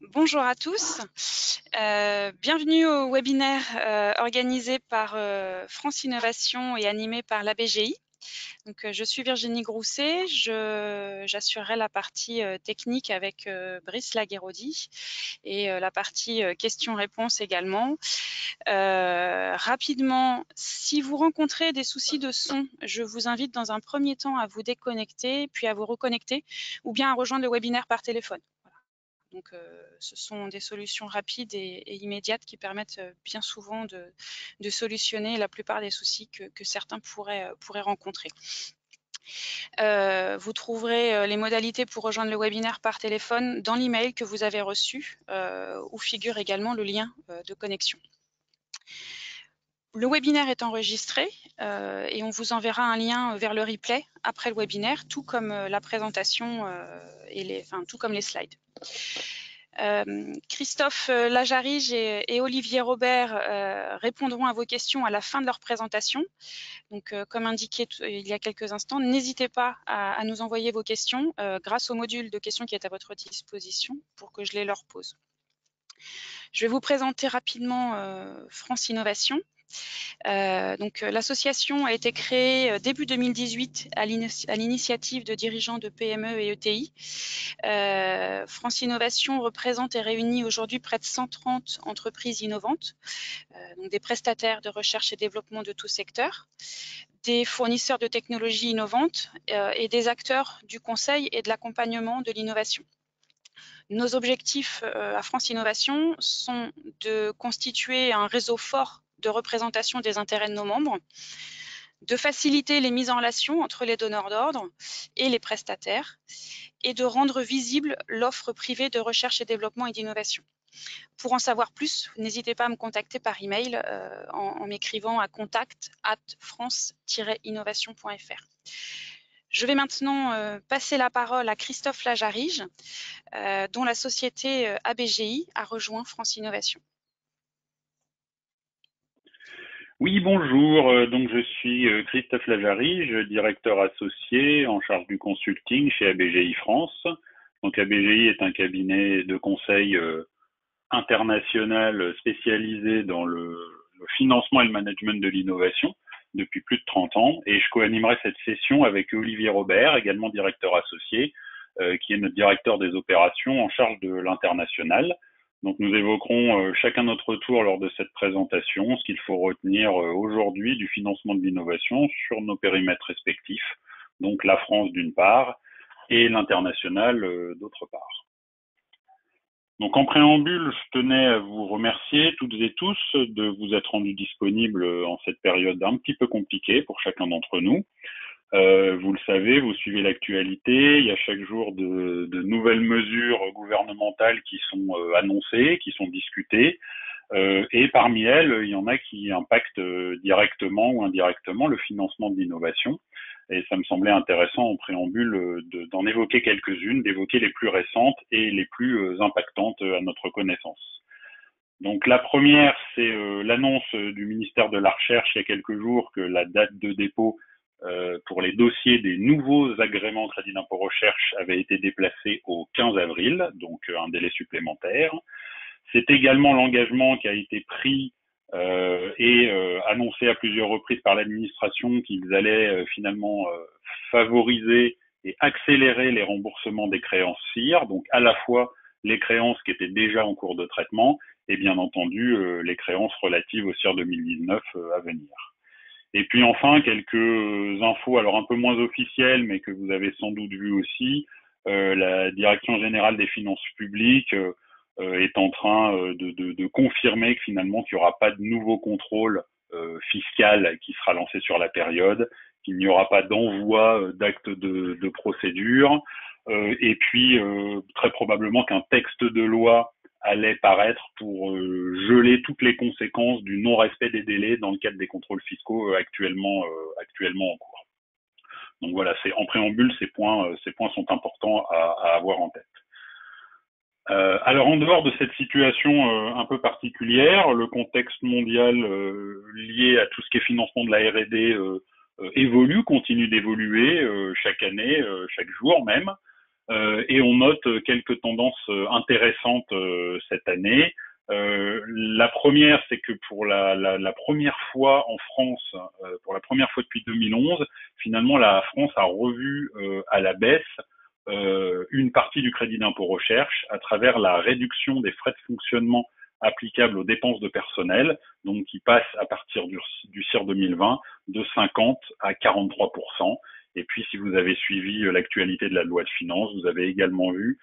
Bonjour à tous, bienvenue au webinaire organisé par France Innovation et animé par la BGI. Donc, je suis Virginie Grousset, j'assurerai la partie technique avec Brice Lagueraudy et la partie questions-réponses également. Rapidement, si vous rencontrez des soucis de son, je vous invite dans un premier temps à vous déconnecter, puis à vous reconnecter ou bien à rejoindre le webinaire par téléphone. Donc, ce sont des solutions rapides et immédiates qui permettent bien souvent de solutionner la plupart des soucis que certains pourraient rencontrer. Vous trouverez les modalités pour rejoindre le webinaire par téléphone dans l'email que vous avez reçu, où figure également le lien de connexion. Le webinaire est enregistré et on vous enverra un lien vers le replay après le webinaire, tout comme la présentation tout comme les slides. Christophe Lajarige et Olivier Robert répondront à vos questions à la fin de leur présentation. Donc, comme indiqué il y a quelques instants, n'hésitez pas à nous envoyer vos questions grâce au module de questions qui est à votre disposition pour que je les leur pose. Je vais vous présenter rapidement France Innovation. L'association a été créée début 2018 à l'initiative de dirigeants de PME et ETI. France Innovation représente et réunit aujourd'hui près de 130 entreprises innovantes, donc des prestataires de recherche et développement de tous secteurs, des fournisseurs de technologies innovantes et des acteurs du conseil et de l'accompagnement de l'innovation. Nos objectifs à France Innovation sont de constituer un réseau fort de représentation des intérêts de nos membres, de faciliter les mises en relation entre les donneurs d'ordre et les prestataires, et de rendre visible l'offre privée de recherche et développement et d'innovation. Pour en savoir plus, n'hésitez pas à me contacter par email en m'écrivant à contact@france-innovation.fr. Je vais maintenant passer la parole à Christophe Lajarige, dont la société ABGI a rejoint France Innovation. Oui, bonjour. Donc, je suis Christophe Lajarige, directeur associé en charge du consulting chez ABGI France. Donc, ABGI est un cabinet de conseil international spécialisé dans le financement et le management de l'innovation depuis plus de 30 ans. Et je co-animerai cette session avec Olivier Robert, également directeur associé, qui est notre directeur des opérations en charge de l'international. Donc nous évoquerons chacun notre tour lors de cette présentation ce qu'il faut retenir aujourd'hui du financement de l'innovation sur nos périmètres respectifs, donc la France d'une part et l'international d'autre part. Donc en préambule, je tenais à vous remercier toutes et tous de vous être rendus disponibles en cette période un petit peu compliquée pour chacun d'entre nous. Vous le savez, vous suivez l'actualité, il y a chaque jour de nouvelles mesures gouvernementales qui sont annoncées, qui sont discutées, et parmi elles, il y en a qui impactent directement ou indirectement le financement de l'innovation. Et ça me semblait intéressant en préambule d'en évoquer quelques-unes, d'évoquer les plus récentes et les plus impactantes à notre connaissance. Donc la première, c'est l'annonce du ministère de la Recherche il y a quelques jours que la date de dépôt pour les dossiers des nouveaux agréments crédit d'impôt recherche avait été déplacé au 15 avril, donc un délai supplémentaire. C'est également l'engagement qui a été pris et annoncé à plusieurs reprises par l'administration qu'ils allaient finalement favoriser et accélérer les remboursements des créances CIR, donc à la fois les créances qui étaient déjà en cours de traitement et bien entendu les créances relatives au CIR 2019 à venir. Et puis enfin, quelques infos, alors un peu moins officielles, mais que vous avez sans doute vu aussi. La Direction générale des finances publiques est en train de confirmer que finalement qu'il n'y aura pas de nouveau contrôle fiscal qui sera lancé sur la période, qu'il n'y aura pas d'envoi d'actes de procédure, et puis très probablement qu'un texte de loi allait paraître pour geler toutes les conséquences du non-respect des délais dans le cadre des contrôles fiscaux actuellement en cours. Donc voilà, c'est en préambule, ces points sont importants à avoir en tête. Alors en dehors de cette situation un peu particulière, le contexte mondial lié à tout ce qui est financement de la R&D évolue, continue d'évoluer chaque année, chaque jour même. et on note quelques tendances intéressantes cette année. La première, c'est que pour la première fois en France, pour la première fois depuis 2011, finalement la France a revu à la baisse une partie du crédit d'impôt recherche à travers la réduction des frais de fonctionnement applicables aux dépenses de personnel, donc qui passe à partir du CIR 2020 de 50 à 43%. Et puis, si vous avez suivi l'actualité de la loi de finances, vous avez également vu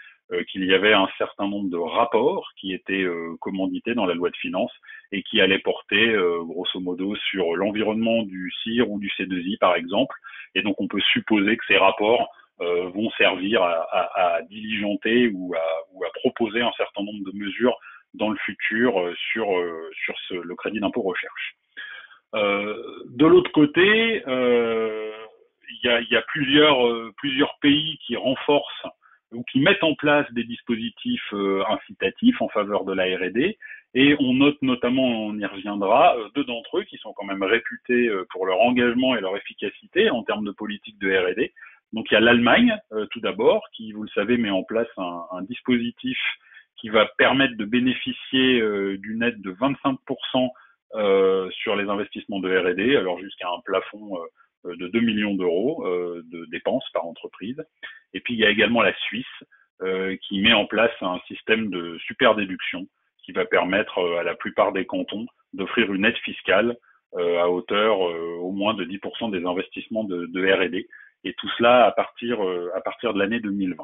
qu'il y avait un certain nombre de rapports qui étaient commandités dans la loi de finances et qui allaient porter, grosso modo, sur l'environnement du CIR ou du C2I, par exemple. Et donc, on peut supposer que ces rapports vont servir à diligenter ou à proposer un certain nombre de mesures dans le futur sur le crédit d'impôt recherche. De l'autre côté, il y a plusieurs pays qui renforcent ou qui mettent en place des dispositifs incitatifs en faveur de la R&D, et on note notamment, on y reviendra, deux d'entre eux qui sont quand même réputés pour leur engagement et leur efficacité en termes de politique de R&D. Donc il y a l'Allemagne, tout d'abord, qui, vous le savez, met en place un dispositif qui va permettre de bénéficier d'une aide de 25% sur les investissements de R&D, alors jusqu'à un plafond de 2 millions d'euros de dépenses par entreprise. Et puis il y a également la Suisse qui met en place un système de super déduction qui va permettre à la plupart des cantons d'offrir une aide fiscale à hauteur au moins de 10% des investissements de R&D, et tout cela à partir de l'année 2020.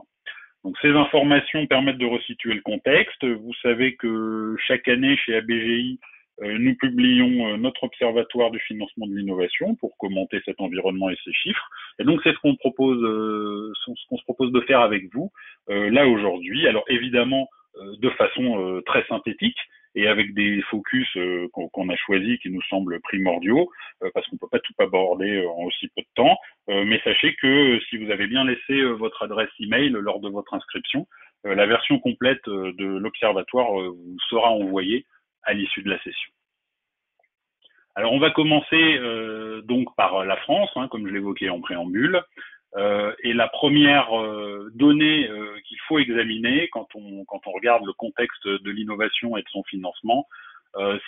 Donc ces informations permettent de resituer le contexte. Vous savez que chaque année chez ABGI, nous publions notre observatoire du financement de l'innovation pour commenter cet environnement et ces chiffres. Et donc c'est ce qu'on se propose de faire avec vous là aujourd'hui. Alors évidemment de façon très synthétique et avec des focus qu'on a choisis qui nous semblent primordiaux parce qu'on peut pas tout aborder en aussi peu de temps. Mais sachez que si vous avez bien laissé votre adresse email lors de votre inscription, la version complète de l'observatoire vous sera envoyée à l'issue de la session. Alors on va commencer donc par la France, comme je l'évoquais en préambule. Et la première donnée qu'il faut examiner quand on regarde le contexte de l'innovation et de son financement,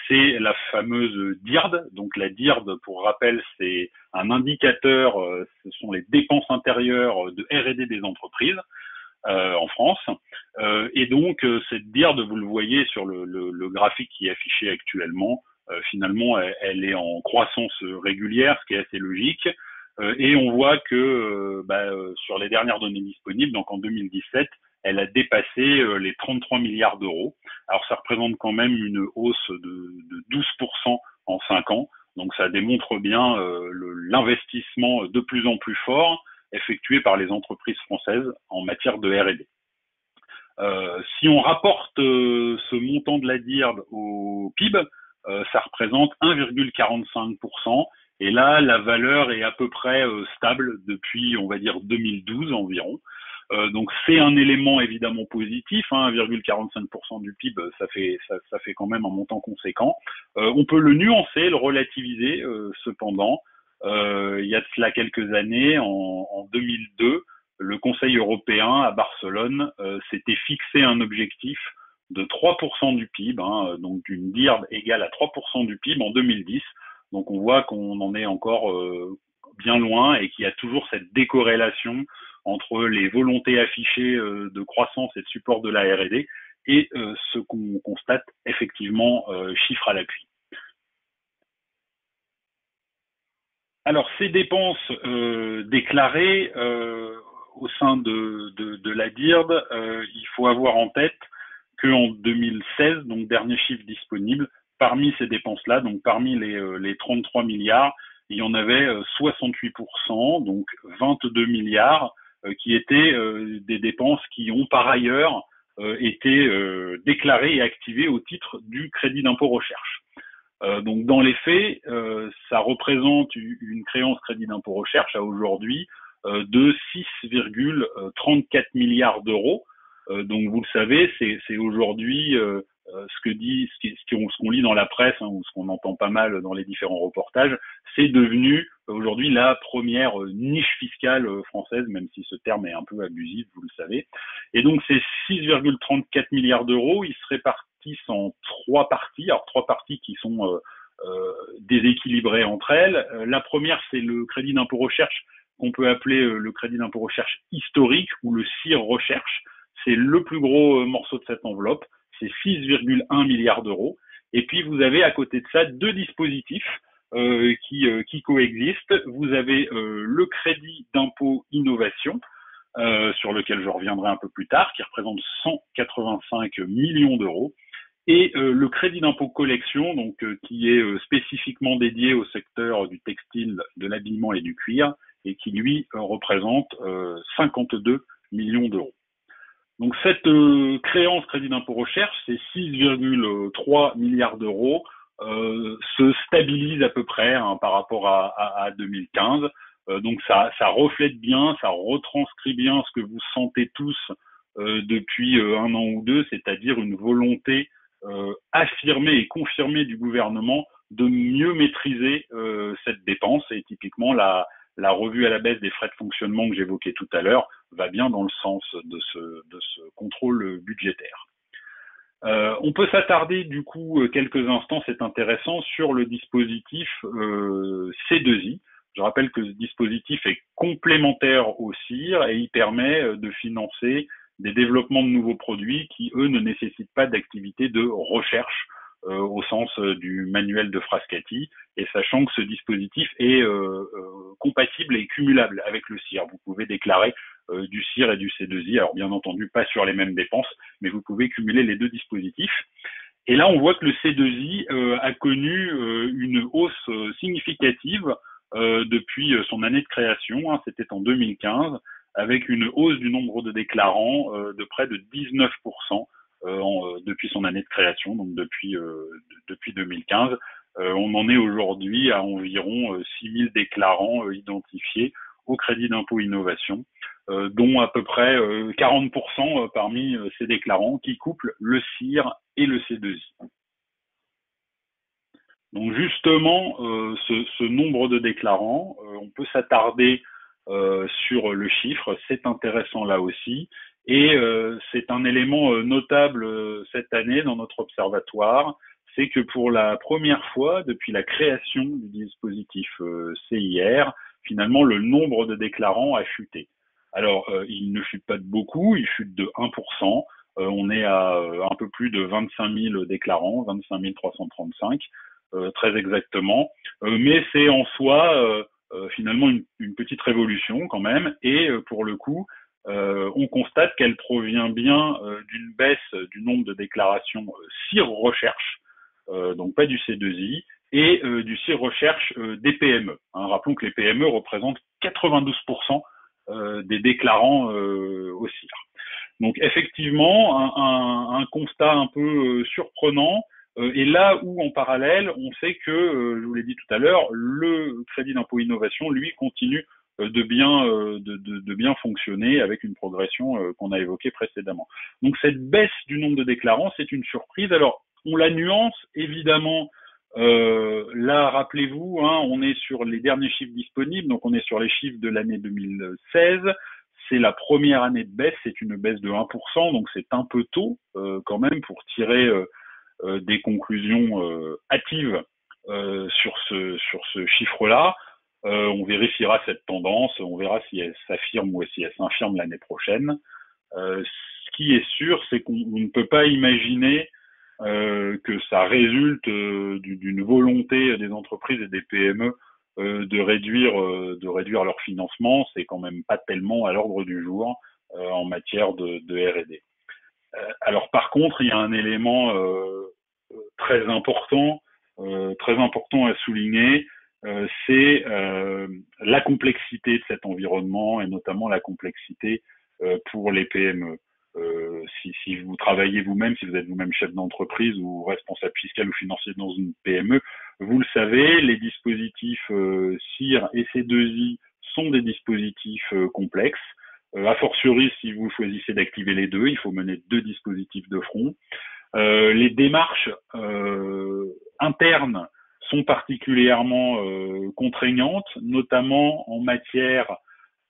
c'est la fameuse DIRD. Donc la DIRD, pour rappel, c'est un indicateur, ce sont les dépenses intérieures de R&D des entreprises en France. Et donc cette DIRD, vous le voyez sur le graphique qui est affiché actuellement, finalement elle est en croissance régulière, ce qui est assez logique. Et on voit que sur les dernières données disponibles, donc en 2017, elle a dépassé les 33 milliards d'euros. Alors ça représente quand même une hausse de 12% en 5 ans. Donc ça démontre bien l'investissement de plus en plus fort effectué par les entreprises françaises en matière de R&D. Si on rapporte ce montant de la DIRD au PIB, ça représente 1,45%. Et là, la valeur est à peu près stable depuis, on va dire, 2012 environ. Donc c'est un élément évidemment positif, 1,45% du PIB, ça fait quand même un montant conséquent. On peut le nuancer, le relativiser cependant. Il y a de cela quelques années, en 2002, le Conseil européen à Barcelone s'était fixé un objectif de 3% du PIB, donc d'une DIRD égale à 3% du PIB en 2010. Donc on voit qu'on en est encore bien loin et qu'il y a toujours cette décorrélation entre les volontés affichées de croissance et de support de la R&D et ce qu'on constate effectivement chiffre à l'appui. Alors ces dépenses déclarées au sein de la DIRD, il faut avoir en tête qu'en 2016, donc dernier chiffre disponible, parmi ces dépenses-là, donc parmi les 33 milliards, il y en avait 68%, donc 22 milliards, qui étaient des dépenses qui ont par ailleurs été déclarées et activées au titre du crédit d'impôt recherche. Donc dans les faits, ça représente une créance crédit d'impôt recherche à aujourd'hui de 6,34 milliards d'euros. Donc vous le savez, c'est aujourd'hui ce qu'on lit dans la presse, hein, ou ce qu'on entend pas mal dans les différents reportages, c'est devenu aujourd'hui la première niche fiscale française, même si ce terme est un peu abusif, vous le savez. Et donc ces 6,34 milliards d'euros, ils se répartissent en trois parties, alors trois parties qui sont déséquilibrées entre elles. La première, c'est le crédit d'impôt recherche, qu'on peut appeler le crédit d'impôt recherche historique ou le CIR recherche. C'est le plus gros morceau de cette enveloppe, c'est 6,1 milliards d'euros. Et puis vous avez à côté de ça deux dispositifs qui coexistent. Vous avez le crédit d'impôt innovation, sur lequel je reviendrai un peu plus tard, qui représente 185 millions d'euros, et le crédit d'impôt collection, donc qui est spécifiquement dédié au secteur du textile, de l'habillement et du cuir, et qui lui représente 52 millions d'euros. Donc cette créance crédit d'impôt recherche, c'est 6,3 milliards d'euros, se stabilise à peu près par rapport à 2015. Donc ça reflète bien, ça retranscrit bien ce que vous sentez tous depuis un an ou deux, c'est-à-dire une volonté affirmée et confirmée du gouvernement de mieux maîtriser cette dépense. Et typiquement la revue à la baisse des frais de fonctionnement que j'évoquais tout à l'heure va bien dans le sens de ce contrôle budgétaire. On peut s'attarder du coup quelques instants, c'est intéressant, sur le dispositif C2I. Je rappelle que ce dispositif est complémentaire au CIR et il permet de financer des développements de nouveaux produits qui, eux, ne nécessitent pas d'activité de recherche au sens du manuel de Frascati, et sachant que ce dispositif est compatible et cumulable avec le CIR. Vous pouvez déclarer du CIR et du C2I, alors bien entendu pas sur les mêmes dépenses, mais vous pouvez cumuler les deux dispositifs. Et là, on voit que le C2I a connu une hausse significative depuis son année de création, hein, c'était en 2015, avec une hausse du nombre de déclarants de près de 19% depuis son année de création, donc depuis 2015. On en est aujourd'hui à environ 6000 déclarants identifiés au crédit d'impôt innovation, dont à peu près 40% parmi ces déclarants qui couplent le CIR et le C2I. Donc justement, ce nombre de déclarants, on peut s'attarder sur le chiffre, c'est intéressant là aussi, et c'est un élément notable cette année dans notre observatoire, c'est que pour la première fois depuis la création du dispositif CIR, finalement le nombre de déclarants a chuté. Alors il ne chute pas de beaucoup, il chute de 1%, on est à un peu plus de 25 000 déclarants, 25 335 très exactement, mais c'est en soi finalement une petite révolution quand même, et pour le coup, on constate qu'elle provient bien d'une baisse du nombre de déclarations CIR recherche, donc pas du C2I, et du CIR recherche des PME. Hein, rappelons que les PME représentent 92% des déclarants au CIR. Donc effectivement, un constat un peu surprenant. Et là où, en parallèle, on sait que, je vous l'ai dit tout à l'heure, le crédit d'impôt innovation, lui, continue de bien fonctionner avec une progression qu'on a évoquée précédemment. Donc cette baisse du nombre de déclarants, c'est une surprise. Alors, on la nuance, évidemment. Là, rappelez-vous, hein, on est sur les derniers chiffres disponibles, donc on est sur les chiffres de l'année 2016. C'est la première année de baisse, c'est une baisse de 1%, donc c'est un peu tôt quand même pour tirer des conclusions hâtives sur ce chiffre-là. On vérifiera cette tendance, on verra si elle s'affirme ou si elle s'infirme l'année prochaine. Ce qui est sûr, c'est qu'on ne peut pas imaginer que ça résulte d'une volonté des entreprises et des PME de réduire leur financement. C'est quand même pas tellement à l'ordre du jour en matière de R&D. Alors par contre, il y a un élément très important à souligner, c'est la complexité de cet environnement et notamment la complexité pour les PME. Si vous travaillez vous-même, si vous êtes vous-même chef d'entreprise ou responsable fiscal ou financier dans une PME, vous le savez, les dispositifs CIR et C2I sont des dispositifs complexes. A fortiori, si vous choisissez d'activer les deux, il faut mener deux dispositifs de front. Les démarches internes sont particulièrement contraignantes, notamment en matière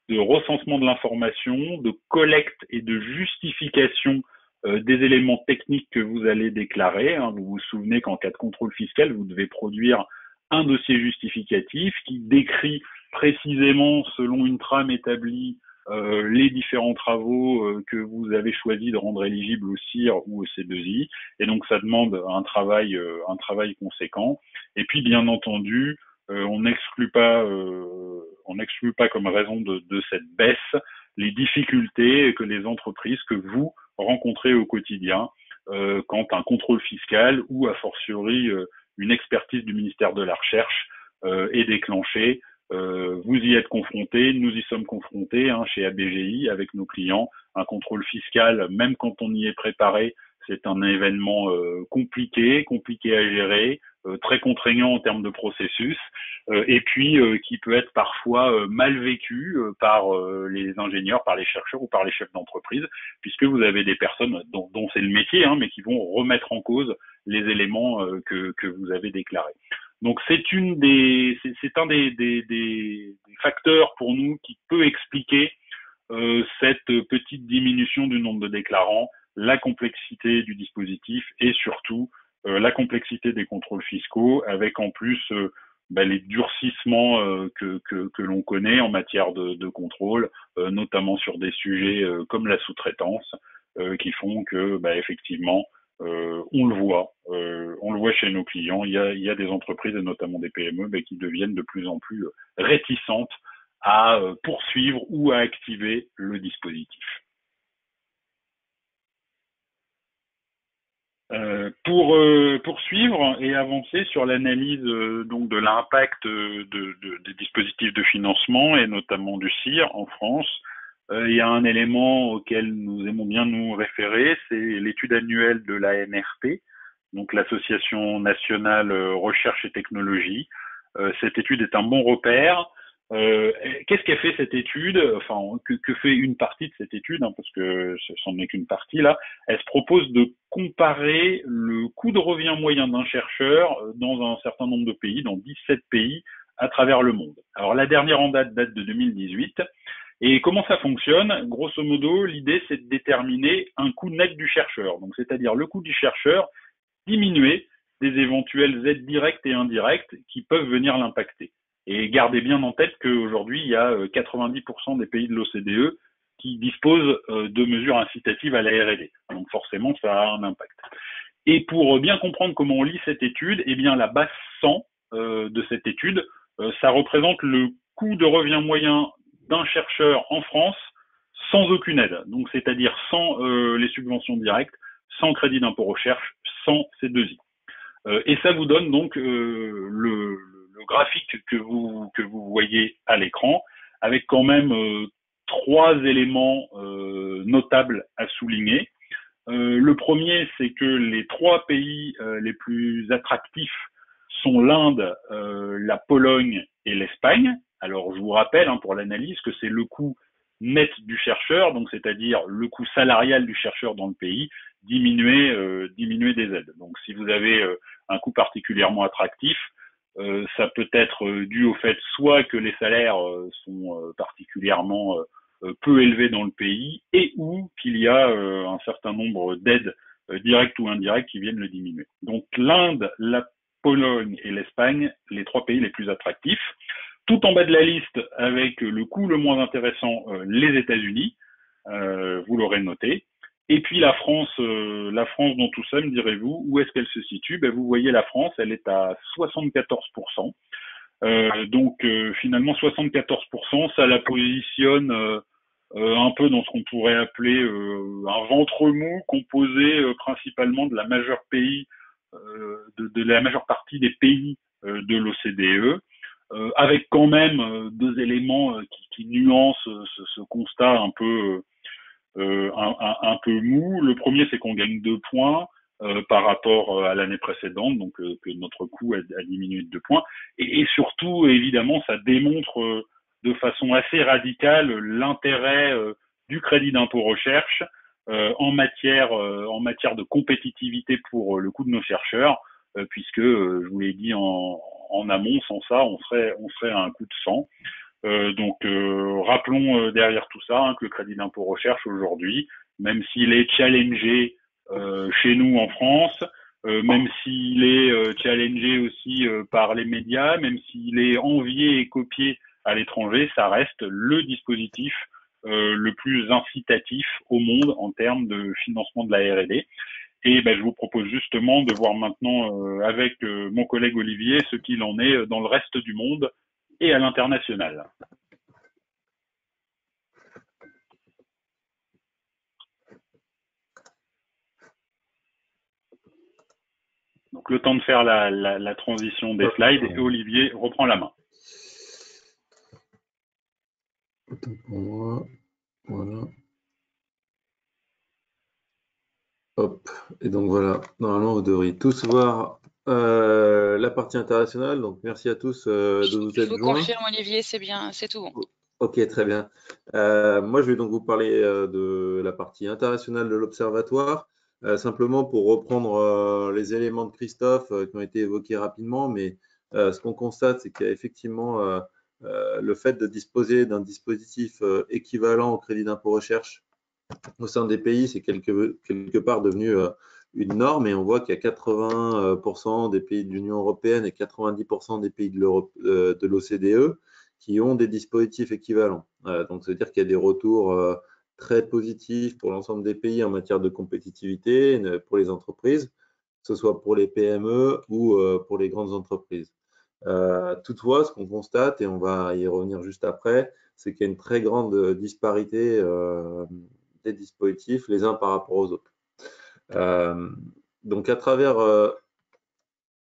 de recensement de l'information, de collecte et de justification des éléments techniques que vous allez déclarer. Vous vous souvenez qu'en cas de contrôle fiscal, vous devez produire un dossier justificatif qui décrit précisément, selon une trame établie, les différents travaux que vous avez choisi de rendre éligibles au CIR ou au C2I. Et donc, ça demande un travail conséquent. Et puis, bien entendu, on n'exclut pas comme raison de cette baisse les difficultés que les entreprises, que vous rencontrez au quotidien quand un contrôle fiscal ou a fortiori une expertise du ministère de la Recherche est déclenchée. Vous y êtes confrontés, nous y sommes confrontés chez ABGI avec nos clients. Un contrôle fiscal, même quand on y est préparé, c'est un événement compliqué à gérer, très contraignant en termes de processus, et puis qui peut être parfois mal vécu par les ingénieurs, par les chercheurs ou par les chefs d'entreprise, puisque vous avez des personnes dont c'est le métier, mais qui vont remettre en cause les éléments que vous avez déclarés. Donc c'est un des facteurs pour nous qui peut expliquer cette petite diminution du nombre de déclarants, la complexité du dispositif et surtout la complexité des contrôles fiscaux, avec en plus les durcissements que l'on connaît en matière de contrôle, notamment sur des sujets comme la sous-traitance, qui font que effectivement on le voit chez nos clients. Il y a des entreprises et notamment des PME qui deviennent de plus en plus réticentes à poursuivre ou à activer le dispositif. Pour poursuivre et avancer sur l'analyse donc de l'impact des dispositifs de financement et notamment du CIR en France, il y a un élément auquel nous aimons bien nous référer, c'est l'étude annuelle de l'ANRP, donc l'Association nationale recherche et technologie. Cette étude est un bon repère. Qu'est-ce qu'a fait cette étude? Enfin, que fait une partie de cette étude, parce que ce n'en est qu'une partie là. Elle se propose de comparer le coût de revient moyen d'un chercheur dans un certain nombre de pays, dans 17 pays à travers le monde. Alors la dernière en date de 2018. Et comment ça fonctionne? Grosso modo, l'idée c'est de déterminer un coût net du chercheur, donc c'est-à-dire le coût du chercheur diminué des éventuelles aides directes et indirectes qui peuvent venir l'impacter. Et gardez bien en tête qu'aujourd'hui, il y a 90% des pays de l'OCDE qui disposent de mesures incitatives à la R&D. Donc forcément, ça a un impact. Et pour bien comprendre comment on lit cette étude, eh bien la base 100 de cette étude, ça représente le coût de revient moyen d'un chercheur en France sans aucune aide. Donc c'est-à-dire sans les subventions directes, sans crédit d'impôt recherche, sans C2I. Et ça vous donne donc le graphique que vous voyez à l'écran, avec quand même 3 éléments notables à souligner. Le premier, c'est que les 3 pays les plus attractifs sont l'Inde, la Pologne et l'Espagne. Alors je vous rappelle pour l'analyse que c'est le coût net du chercheur, donc c'est-à-dire le coût salarial du chercheur dans le pays, diminuer des aides. Donc si vous avez un coût particulièrement attractif, ça peut être dû au fait soit que les salaires sont particulièrement peu élevés dans le pays et ou qu'il y a un certain nombre d'aides directes ou indirectes qui viennent le diminuer. Donc l'Inde, la Pologne et l'Espagne, les 3 pays les plus attractifs. Tout en bas de la liste, avec le coût le moins intéressant, les États-Unis, vous l'aurez noté. Et puis la France dans tout ça, me direz-vous, où est-ce qu'elle se situe? Vous voyez la France, elle est à 74%. Donc finalement 74%, ça la positionne un peu dans ce qu'on pourrait appeler un ventre mou composé principalement de la majeure partie des pays de l'OCDE. Avec quand même 2 éléments qui nuancent ce constat un peu mou. Le premier, c'est qu'on gagne 2 points par rapport à l'année précédente, donc que notre coût a diminué de 2 points. Et surtout, évidemment, ça démontre de façon assez radicale l'intérêt du crédit d'impôt recherche en matière de compétitivité pour le coût de nos chercheurs, puisque je vous l'ai dit en amont, sans ça, on serait à un coût de 100. Donc rappelons derrière tout ça que le crédit d'impôt recherche aujourd'hui, même s'il est challengé chez nous en France, même s'il est challengé aussi par les médias, même s'il est envié et copié à l'étranger, ça reste le dispositif le plus incitatif au monde en termes de financement de la R&D. Et ben, je vous propose justement de voir maintenant avec mon collègue Olivier ce qu'il en est dans le reste du monde et à l'international. Donc le temps de faire la transition des slides et Olivier reprend la main. Pour moi, voilà. Hop, et donc voilà, normalement vous devriez tous voir la partie internationale, donc merci à tous de vous être Je vous joints. confirme, Olivier, c'est bien, c'est tout bon. Ok, très bien. Moi, je vais donc vous parler de la partie internationale de l'Observatoire, simplement pour reprendre les éléments de Christophe qui ont été évoqués rapidement, mais ce qu'on constate, c'est qu'il y a effectivement le fait de disposer d'un dispositif équivalent au crédit d'impôt recherche au sein des pays, c'est quelque part devenu une norme, et on voit qu'il y a 80% des pays de l'Union européenne et 90% des pays de l'OCDE qui ont des dispositifs équivalents. Donc, ça veut dire qu'il y a des retours très positifs pour l'ensemble des pays en matière de compétitivité pour les entreprises, que ce soit pour les PME ou pour les grandes entreprises. Toutefois, ce qu'on constate, et on va y revenir juste après, c'est qu'il y a une très grande disparité des dispositifs les uns par rapport aux autres. Donc, à travers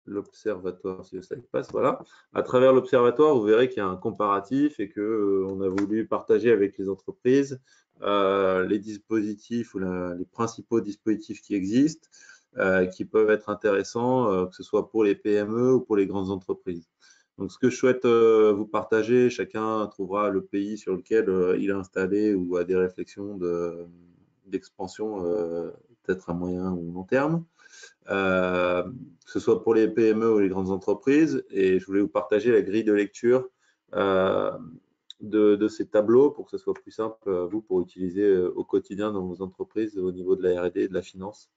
l'observatoire, si le slide passe, voilà. À travers l'observatoire, vous verrez qu'il y a un comparatif et qu'on a voulu partager avec les entreprises les dispositifs ou les principaux dispositifs qui existent, qui peuvent être intéressants, que ce soit pour les PME ou pour les grandes entreprises. Donc, ce que je souhaite vous partager, chacun trouvera le pays sur lequel il est installé ou a des réflexions d'expansion, peut-être à moyen ou long terme. Que ce soit pour les PME ou les grandes entreprises. Et je voulais vous partager la grille de lecture de ces tableaux pour que ce soit plus simple, vous, pour utiliser au quotidien dans vos entreprises au niveau de la R&D, de la finance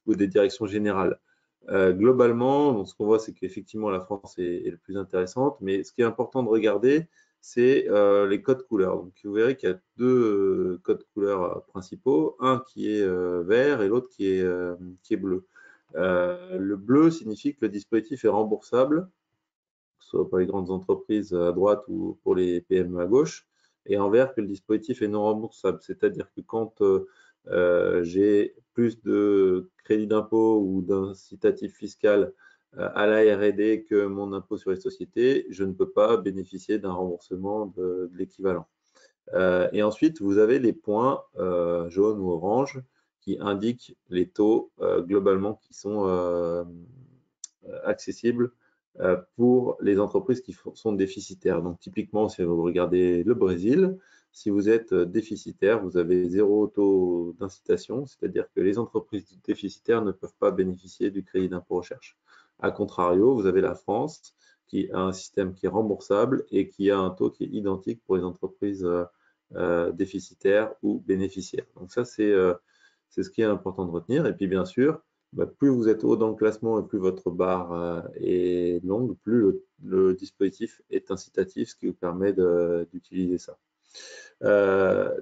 ou des directions générales. Globalement, ce qu'on voit, c'est qu'effectivement, la France est la plus intéressante, mais ce qui est important de regarder, c'est les codes couleurs. Donc, vous verrez qu'il y a deux codes couleurs principaux, un qui est vert et l'autre qui est bleu. Le bleu signifie que le dispositif est remboursable, que ce soit pour les grandes entreprises à droite ou pour les PME à gauche, et en vert que le dispositif est non remboursable. C'est-à-dire que quand j'ai plus de crédit d'impôt ou d'incitatif fiscal à la R&D que mon impôt sur les sociétés, je ne peux pas bénéficier d'un remboursement de l'équivalent. Et ensuite, vous avez les points jaunes ou oranges qui indiquent les taux globalement qui sont accessibles pour les entreprises qui sont déficitaires. Donc, typiquement, si vous regardez le Brésil, si vous êtes déficitaire, vous avez zéro taux d'incitation, c'est-à-dire que les entreprises déficitaires ne peuvent pas bénéficier du crédit d'impôt recherche. A contrario, vous avez la France qui a un système qui est remboursable et qui a un taux qui est identique pour les entreprises déficitaires ou bénéficiaires. Donc ça, c'est ce qui est important de retenir. Et puis, bien sûr, plus vous êtes haut dans le classement et plus votre barre est longue, plus le dispositif est incitatif, ce qui vous permet d'utiliser ça.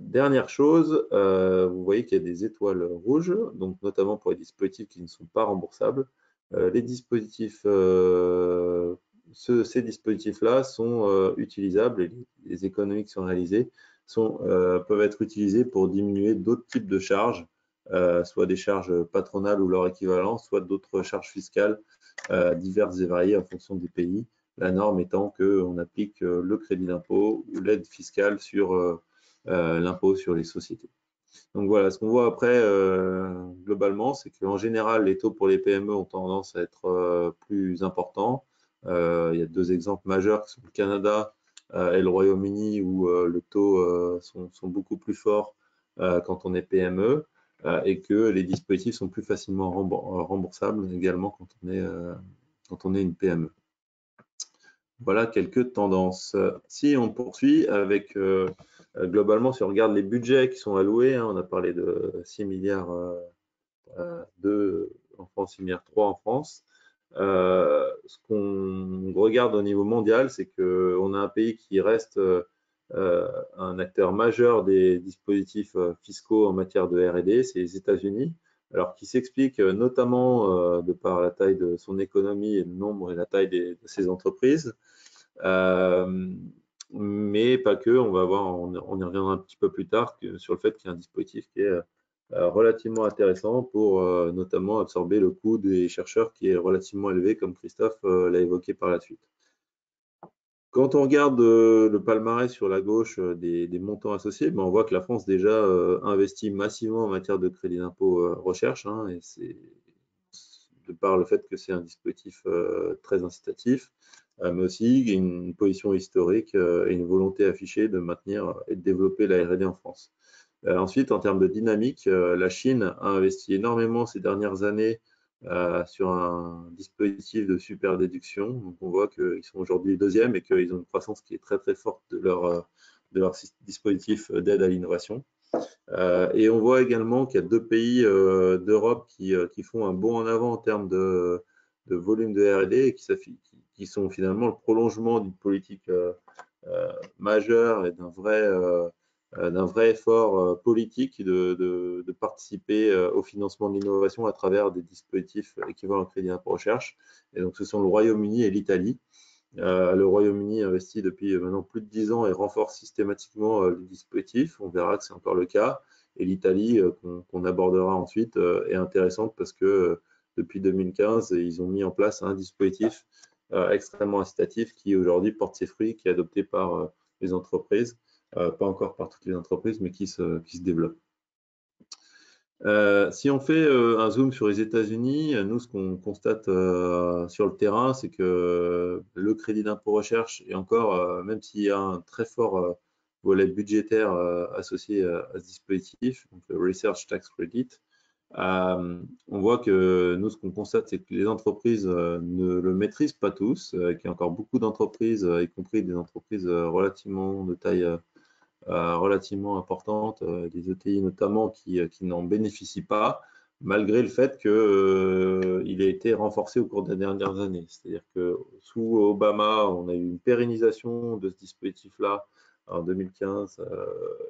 Dernière chose, vous voyez qu'il y a des étoiles rouges, donc notamment pour les dispositifs qui ne sont pas remboursables. Les dispositifs, ces dispositifs-là sont utilisables et les économies qui sont réalisées peuvent être utilisées pour diminuer d'autres types de charges, soit des charges patronales ou leur équivalent, soit d'autres charges fiscales diverses et variées en fonction des pays. La norme étant qu'on applique le crédit d'impôt ou l'aide fiscale sur l'impôt sur les sociétés. Donc voilà, ce qu'on voit après globalement, c'est qu'en général, les taux pour les PME ont tendance à être plus importants. Il y a deux exemples majeurs qui sont le Canada et le Royaume-Uni où les taux sont beaucoup plus forts quand on est PME. et que les dispositifs sont plus facilement remboursables également quand on est une PME. Voilà quelques tendances. Si on poursuit avec, globalement, si on regarde les budgets qui sont alloués, on a parlé de 6 milliards 2 en France, 6 milliards 3 en France. Ce qu'on regarde au niveau mondial, c'est qu'on a un pays qui reste un acteur majeur des dispositifs fiscaux en matière de R&D, c'est les États-Unis, alors qui s'explique notamment de par la taille de son économie et le nombre et la taille de ses entreprises. Mais pas que, on va voir, on y reviendra un petit peu plus tard sur le fait qu'il y a un dispositif qui est relativement intéressant pour notamment absorber le coût des chercheurs qui est relativement élevé, comme Christophe l'a évoqué par la suite. Quand on regarde le palmarès sur la gauche des montants associés, on voit que la France déjà investit massivement en matière de crédit d'impôt recherche, et c'est de par le fait que c'est un dispositif très incitatif, mais aussi une position historique et une volonté affichée de maintenir et de développer la R&D en France. Ensuite, en termes de dynamique, la Chine a investi énormément ces dernières années sur un dispositif de super déduction. Donc, on voit qu'ils sont aujourd'hui deuxième et qu'ils ont une croissance qui est très très forte de leur dispositif d'aide à l'innovation. Et on voit également qu'il y a 2 pays d'Europe qui font un bond en avant en termes de volume de R&D et qui sont finalement le prolongement d'une politique majeure et d'un vrai effort politique de participer au financement de l'innovation à travers des dispositifs équivalents au crédit d'impôt recherche. Et donc, ce sont le Royaume-Uni et l'Italie. Le Royaume-Uni investit depuis maintenant plus de 10 ans et renforce systématiquement le dispositif. On verra que c'est encore le cas. Et l'Italie, qu'on abordera ensuite, est intéressante parce que depuis 2015, ils ont mis en place un dispositif extrêmement incitatif qui aujourd'hui porte ses fruits, qui est adopté par les entreprises, pas encore par toutes les entreprises, mais qui se développe. Si on fait un zoom sur les États-Unis, nous, ce qu'on constate sur le terrain, c'est que le crédit d'impôt recherche, et encore, même s'il y a un très fort volet budgétaire associé à ce dispositif, donc le Research Tax Credit, on voit que nous, ce qu'on constate, c'est que les entreprises ne le maîtrisent pas tous, qu'il y a encore beaucoup d'entreprises, y compris des entreprises relativement de taille relativement importante, des ETI notamment, qui n'en bénéficient pas, malgré le fait qu'il a été renforcé au cours des dernières années. C'est-à-dire que sous Obama, on a eu une pérennisation de ce dispositif-là en 2015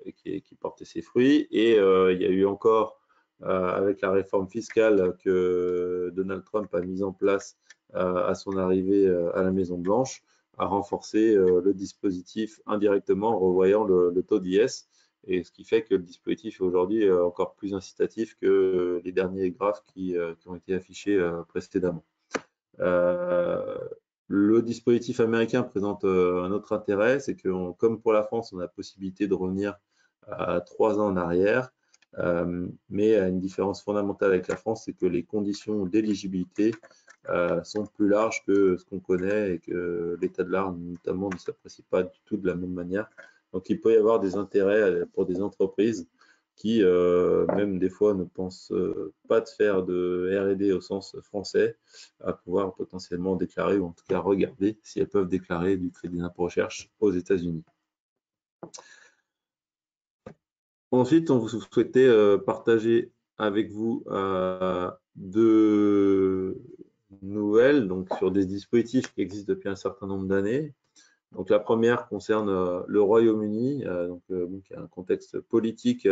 et qui portait ses fruits. Et il y a eu encore, avec la réforme fiscale que Donald Trump a mise en place à son arrivée à la Maison-Blanche, à renforcer le dispositif indirectement en revoyant le taux d'IS, et ce qui fait que le dispositif est aujourd'hui encore plus incitatif que les derniers graphes qui ont été affichés précédemment. Le dispositif américain présente un autre intérêt, c'est que comme pour la France, on a la possibilité de revenir à 3 ans en arrière, mais à une différence fondamentale avec la France, c'est que les conditions d'éligibilité sont plus larges que ce qu'on connaît et que l'état de l'art notamment ne s'apprécie pas du tout de la même manière. Donc il peut y avoir des intérêts pour des entreprises qui même des fois ne pensent pas de faire de R&D au sens français, à pouvoir potentiellement déclarer ou en tout cas regarder si elles peuvent déclarer du crédit d'impôt recherche aux États-Unis. Ensuite, on vous souhaitait partager avec vous 2 nouvelles donc, sur des dispositifs qui existent depuis un certain nombre d'années. Donc, la première concerne le Royaume-Uni, qui a un contexte politique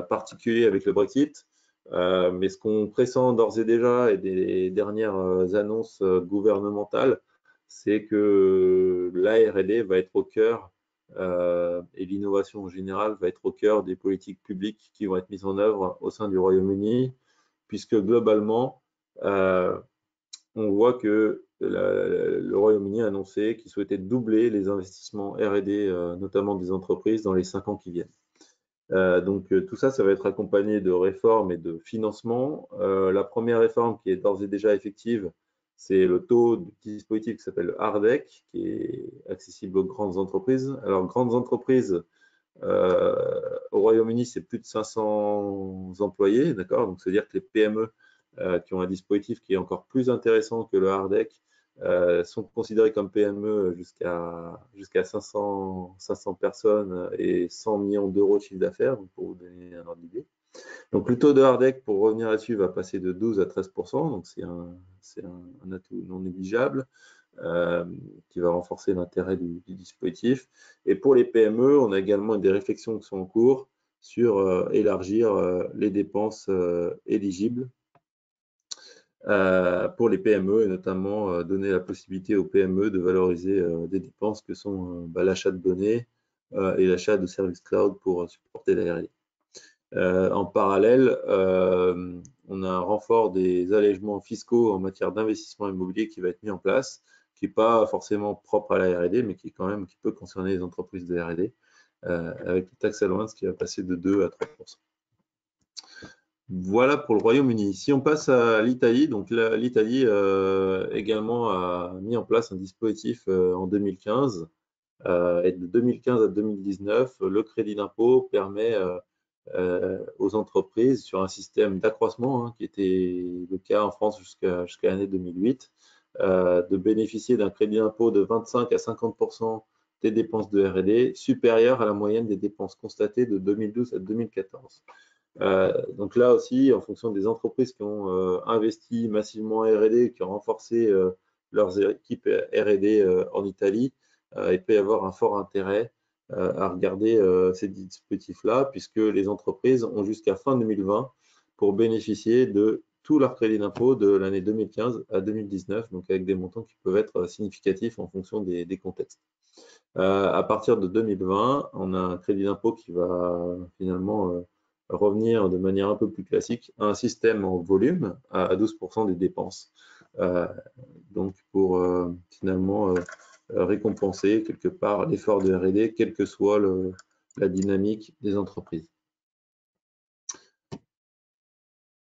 particulier avec le Brexit. Mais ce qu'on pressent d'ores et déjà et des dernières annonces gouvernementales, c'est que la R&D va être au cœur et l'innovation en général va être au cœur des politiques publiques qui vont être mises en œuvre au sein du Royaume-Uni, puisque globalement, on voit que le Royaume-Uni a annoncé qu'il souhaitait doubler les investissements R&D, notamment des entreprises, dans les 5 ans qui viennent. Donc tout ça, ça va être accompagné de réformes et de financement. La première réforme qui est d'ores et déjà effective, c'est le taux du dispositif qui s'appelle le HARDEC, qui est accessible aux grandes entreprises. Alors, grandes entreprises, Au Royaume-Uni, c'est plus de 500 employés, d'accord? Donc, c'est-à-dire que les PME qui ont un dispositif qui est encore plus intéressant que le HARDEC sont considérés comme PME jusqu'à 500 personnes et 100 millions d'euros de chiffre d'affaires, pour vous donner un ordre d'idée. Donc, le taux de HARDEC, pour revenir là-dessus, va passer de 12 à 13%, donc c'est un atout non négligeable. Qui va renforcer l'intérêt du dispositif. Et pour les PME, on a également des réflexions qui sont en cours sur élargir les dépenses éligibles pour les PME et notamment donner la possibilité aux PME de valoriser des dépenses que sont l'achat de données et l'achat de services cloud pour supporter la R&D. En parallèle, on a un renfort des allègements fiscaux en matière d'investissement immobilier qui va être mis en place, qui n'est pas forcément propre à la R&D, mais qui peut concerner les entreprises de R&D, avec le tax allowance qui va passer de 2 à 3%. Voilà pour le Royaume-Uni. Si on passe à l'Italie, donc l'Italie également a mis en place un dispositif en 2015, et de 2015 à 2019, le crédit d'impôt permet aux entreprises sur un système d'accroissement qui était le cas en France jusqu'à l'année 2008, de bénéficier d'un crédit d'impôt de 25 à 50% des dépenses de R&D supérieures à la moyenne des dépenses constatées de 2012 à 2014. Donc là aussi, en fonction des entreprises qui ont investi massivement en R&D, qui ont renforcé leurs équipes R&D en Italie, il peut y avoir un fort intérêt à regarder ces dispositifs-là, puisque les entreprises ont jusqu'à fin 2020 pour bénéficier de tout leur crédit d'impôt de l'année 2015 à 2019, donc avec des montants qui peuvent être significatifs en fonction des contextes. À partir de 2020, on a un crédit d'impôt qui va finalement revenir de manière un peu plus classique à un système en volume à 12% des dépenses. Donc pour finalement récompenser quelque part l'effort de R&D, quelle que soit la dynamique des entreprises.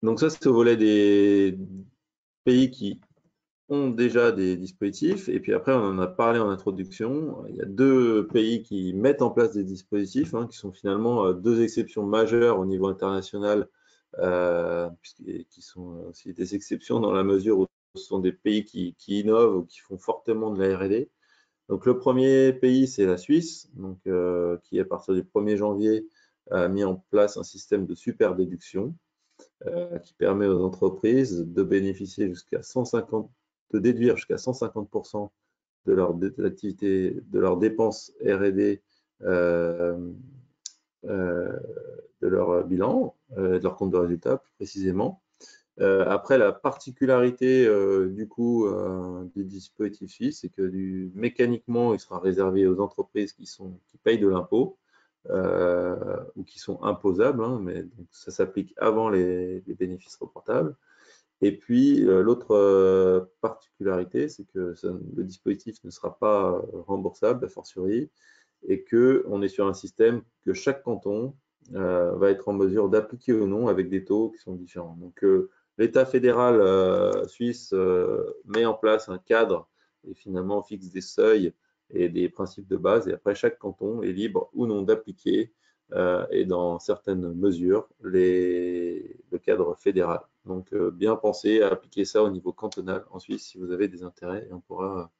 Donc ça, c'est au volet des pays qui ont déjà des dispositifs. Et puis après, on en a parlé en introduction. Il y a 2 pays qui mettent en place des dispositifs, qui sont finalement 2 exceptions majeures au niveau international, qui sont aussi des exceptions dans la mesure où ce sont des pays qui innovent ou qui font fortement de la R&D. Donc le premier pays, c'est la Suisse, donc, qui à partir du 1er janvier a mis en place un système de super déduction qui permet aux entreprises de bénéficier de déduire jusqu'à 150% de leur activité, de leurs dépenses R&D de leur bilan, de leur compte de résultat plus précisément. Après, la particularité du coup du dispositif suisse, c'est que mécaniquement, il sera réservé aux entreprises qui payent de l'impôt ou qui sont imposables, mais donc, ça s'applique avant les bénéfices reportables. Et puis, l'autre particularité, c'est que le dispositif ne sera pas remboursable, a fortiori, et qu'on est sur un système que chaque canton va être en mesure d'appliquer ou non avec des taux qui sont différents. Donc, l'État fédéral suisse met en place un cadre et finalement fixe des seuils et des principes de base. Et après, chaque canton est libre ou non d'appliquer et dans certaines mesures le cadre fédéral. Donc, bien penser à appliquer ça au niveau cantonal en Suisse si vous avez des intérêts. Et on pourra,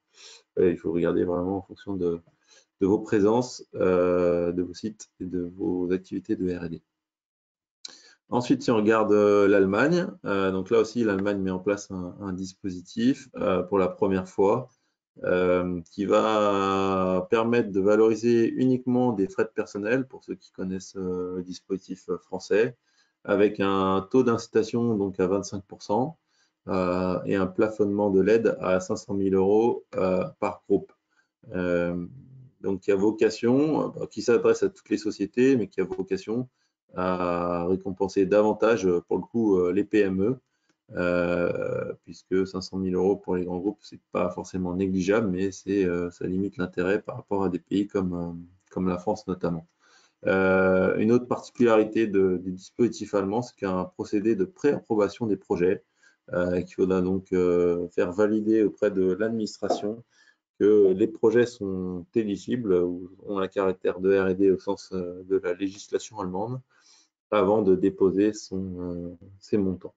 il faut regarder vraiment en fonction de vos présences, de vos sites et de vos activités de R&D. Ensuite, si on regarde l'Allemagne, donc là aussi, l'Allemagne met en place un dispositif pour la première fois qui va permettre de valoriser uniquement des frais de personnel, pour ceux qui connaissent le dispositif français, avec un taux d'incitation donc à 25% et un plafonnement de l'aide à 500 000 € par groupe. Donc, qui a vocation, qui s'adresse à toutes les sociétés, mais qui a vocation à récompenser davantage, pour le coup, les PME, puisque 500 000 € pour les grands groupes, c'est pas forcément négligeable, mais ça limite l'intérêt par rapport à des pays comme la France notamment. Une autre particularité du dispositif allemand, c'est qu'il y a un procédé de pré-approbation des projets qu'il faudra donc faire valider auprès de l'administration que les projets sont éligibles ou ont un caractère de R&D au sens de la législation allemande avant de déposer ses montants.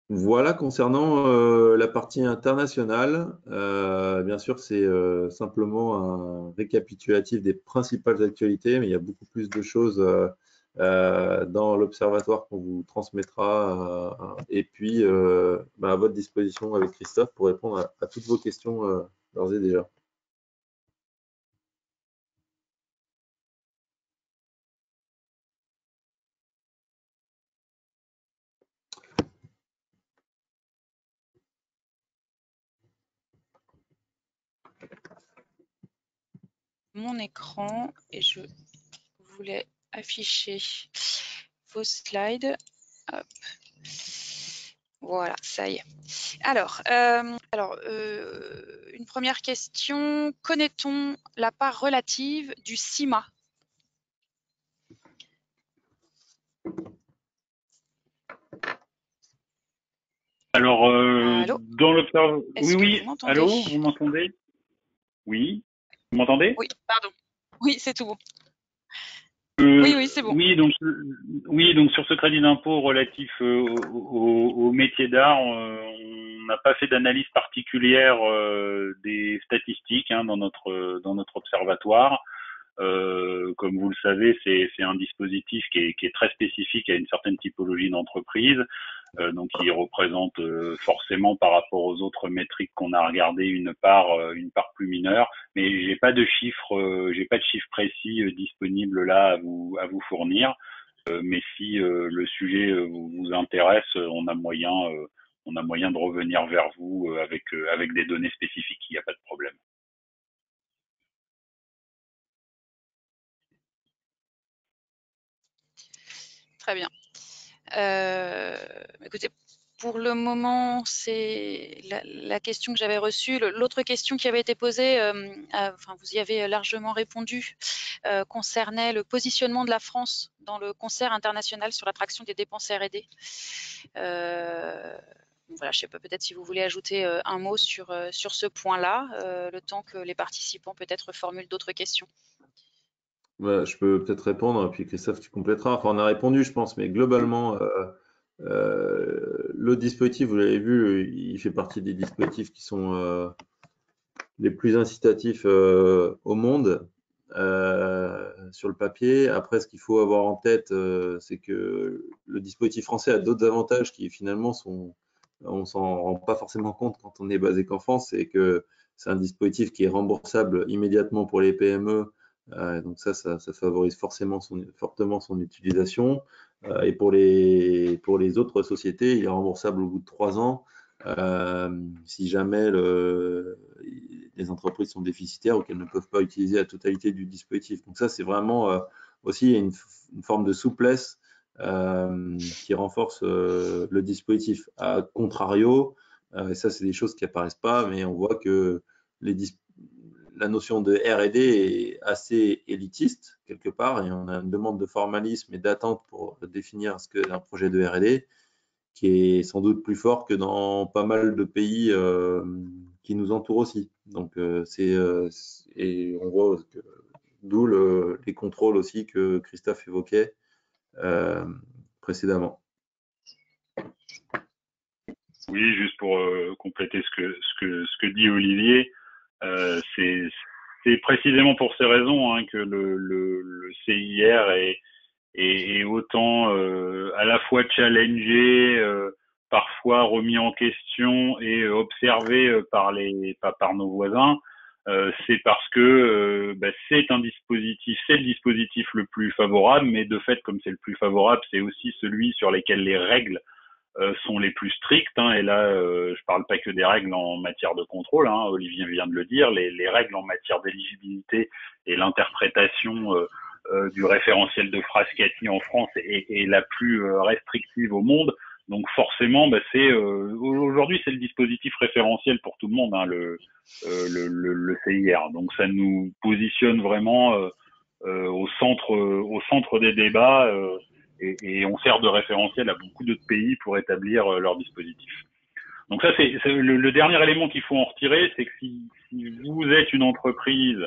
Voilà concernant la partie internationale. Bien sûr, c'est simplement un récapitulatif des principales actualités, mais il y a beaucoup plus de choses dans l'observatoire qu'on vous transmettra et puis à votre disposition avec Christophe pour répondre à toutes vos questions d'ores et déjà. Mon écran et je voulais afficher vos slides. Hop. Voilà, ça y est. Alors, une première question. Connaît-on la part relative du CIMA? Alors, Allô? dans l'observatoire... Oui, vous m'entendez? Allô, vous m'entendez? Oui, vous m'entendez? Oui, pardon. Oui, c'est tout bon. Oui, c'est bon. Oui, donc sur ce crédit d'impôt relatif au métier d'art, on n'a pas fait d'analyse particulière des statistiques dans notre observatoire. Comme vous le savez, c'est un dispositif qui est très spécifique à une certaine typologie d'entreprise, donc qui représente forcément par rapport aux autres métriques qu'on a regardées une part plus mineure. Mais j'ai pas de chiffres précis disponibles là à vous fournir. Mais si le sujet vous intéresse, on a moyen de revenir vers vous avec des données spécifiques. Il n'y a pas de problème. Très bien. Écoutez, pour le moment, c'est la question que j'avais reçue. L'autre question qui avait été posée, vous y avez largement répondu, concernait le positionnement de la France dans le concert international sur l'attraction des dépenses R&D. Voilà, je sais pas, peut-être si vous voulez ajouter un mot sur ce point-là, le temps que les participants peut-être formulent d'autres questions. Je peux peut-être répondre, puis Christophe, tu compléteras. Enfin, on a répondu, je pense, mais globalement, le dispositif, vous l'avez vu, il fait partie des dispositifs qui sont les plus incitatifs au monde sur le papier. Après, ce qu'il faut avoir en tête, c'est que le dispositif français a d'autres avantages qui finalement on s'en rend pas forcément compte quand on est basé qu'en France, c'est que c'est un dispositif qui est remboursable immédiatement pour les PME. Donc ça favorise fortement son utilisation. Et pour les autres sociétés, il est remboursable au bout de 3 ans. Si jamais les entreprises sont déficitaires ou qu'elles ne peuvent pas utiliser la totalité du dispositif. Donc ça, c'est vraiment aussi une forme de souplesse qui renforce le dispositif. À contrario, et ça, c'est des choses qui apparaissent pas, mais on voit que la notion de R&D est assez élitiste quelque part, et on a une demande de formalisme et d'attente pour définir ce qu'est un projet de R&D, qui est sans doute plus fort que dans pas mal de pays qui nous entourent aussi. Donc et on voit d'où les contrôles aussi que Christophe évoquait précédemment. Oui, juste pour compléter ce que dit Olivier, c'est précisément pour ces raisons que le CIR est autant à la fois challengé, parfois remis en question et observé par nos voisins. C'est parce que c'est le dispositif le plus favorable, mais de fait, comme c'est le plus favorable, c'est aussi celui sur lequel les règles sont les plus strictes. Et là, je parle pas que des règles en matière de contrôle. Olivier vient de le dire, les règles en matière d'éligibilité et l'interprétation du référentiel de Frascati en France est la plus restrictive au monde. Donc forcément, aujourd'hui c'est le dispositif référentiel pour tout le monde, le CIR. Donc ça nous positionne vraiment au centre des débats et on sert de référentiel à beaucoup d'autres pays pour établir leur dispositif. Donc ça, c'est le dernier élément qu'il faut en retirer, c'est que si vous êtes une entreprise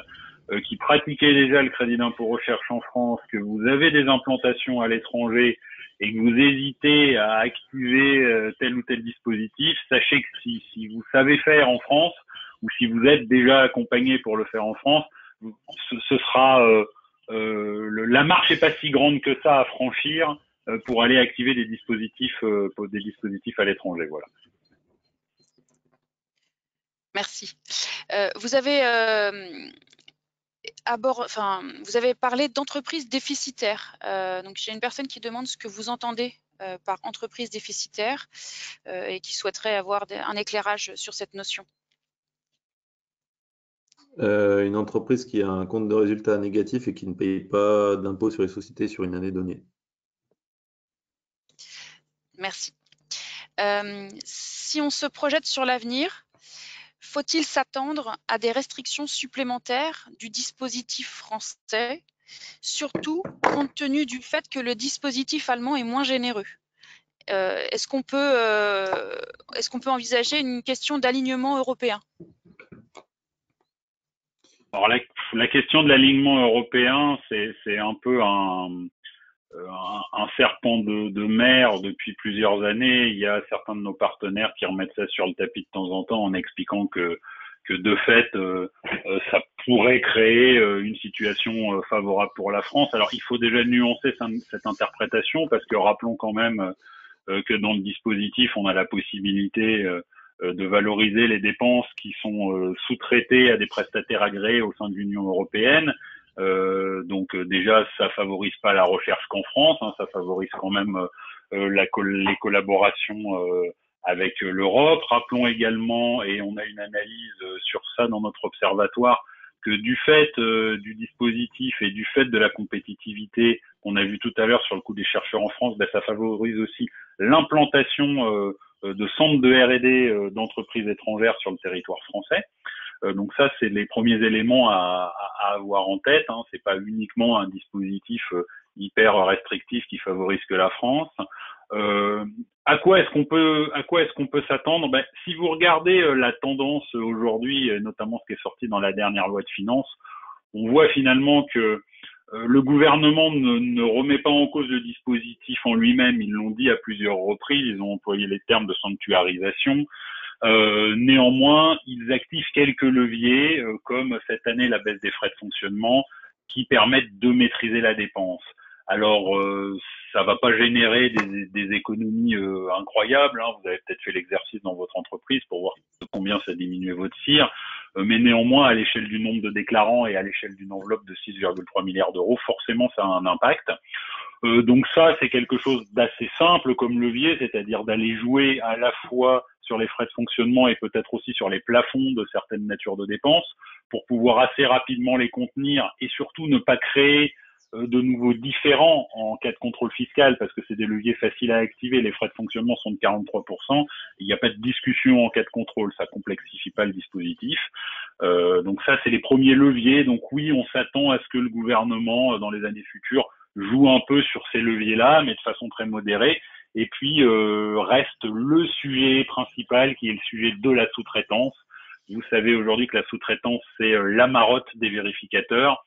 qui pratiquait déjà le crédit d'impôt recherche en France, que vous avez des implantations à l'étranger et que vous hésitez à activer tel ou tel dispositif, sachez que si vous savez faire en France ou si vous êtes déjà accompagné pour le faire en France, ce sera la marche n'est pas si grande que ça à franchir pour aller activer des dispositifs à l'étranger. Voilà. Merci. Vous avez vous avez parlé d'entreprises déficitaires. Donc j'ai une personne qui demande ce que vous entendez par entreprise déficitaire et qui souhaiterait avoir un éclairage sur cette notion. Une entreprise qui a un compte de résultat négatif et qui ne paye pas d'impôt sur les sociétés sur une année donnée. Merci. Si on se projette sur l'avenir, faut-il s'attendre à des restrictions supplémentaires du dispositif français, surtout compte tenu du fait que le dispositif allemand est moins généreux? Est-ce qu'on peut envisager une question d'alignement européen? Alors la question de l'alignement européen, c'est un peu un serpent de mer depuis plusieurs années. Il y a certains de nos partenaires qui remettent ça sur le tapis de temps en temps en expliquant que de fait, ça pourrait créer une situation favorable pour la France. Alors, il faut déjà nuancer cette interprétation parce que rappelons quand même que dans le dispositif, on a la possibilité de valoriser les dépenses qui sont sous-traitées à des prestataires agréés au sein de l'Union européenne. Donc déjà, ça favorise pas la recherche qu'en France, hein, ça favorise quand même les collaborations avec l'Europe. Rappelons également, et on a une analyse sur ça dans notre observatoire, que du fait du dispositif et du fait de la compétitivité qu'on a vu tout à l'heure sur le coût des chercheurs en France, ça favorise aussi l'implantation de centres de R&D d'entreprises étrangères sur le territoire français. Donc ça, c'est les premiers éléments à avoir en tête. Hein. C'est pas uniquement un dispositif hyper restrictif qui favorise que la France. À quoi est-ce qu'on peut s'attendre? Si vous regardez la tendance aujourd'hui, notamment ce qui est sorti dans la dernière loi de finances, on voit finalement que le gouvernement ne remet pas en cause le dispositif en lui-même. Ils l'ont dit à plusieurs reprises. Ils ont employé les termes de sanctuarisation. Néanmoins, ils activent quelques leviers, comme cette année la baisse des frais de fonctionnement, qui permettent de maîtriser la dépense. Alors, ça va pas générer des économies incroyables. Hein. Vous avez peut-être fait l'exercice dans votre entreprise pour voir combien ça diminue votre CIR. Mais néanmoins, à l'échelle du nombre de déclarants et à l'échelle d'une enveloppe de 6,3 milliards d'euros, forcément, ça a un impact. Donc ça, c'est quelque chose d'assez simple comme levier, c'est-à-dire d'aller jouer à la fois sur les frais de fonctionnement et peut-être aussi sur les plafonds de certaines natures de dépenses pour pouvoir assez rapidement les contenir et surtout ne pas créer de nouveaux différents en cas de contrôle fiscal parce que c'est des leviers faciles à activer. Les frais de fonctionnement sont de 43%. Il n'y a pas de discussion en cas de contrôle. Ça complexifie pas le dispositif. Donc ça, c'est les premiers leviers. Donc oui, on s'attend à ce que le gouvernement, dans les années futures, joue un peu sur ces leviers-là, mais de façon très modérée. Et puis reste le sujet principal qui est le sujet de la sous-traitance. Vous savez aujourd'hui que la sous-traitance, c'est la marotte des vérificateurs.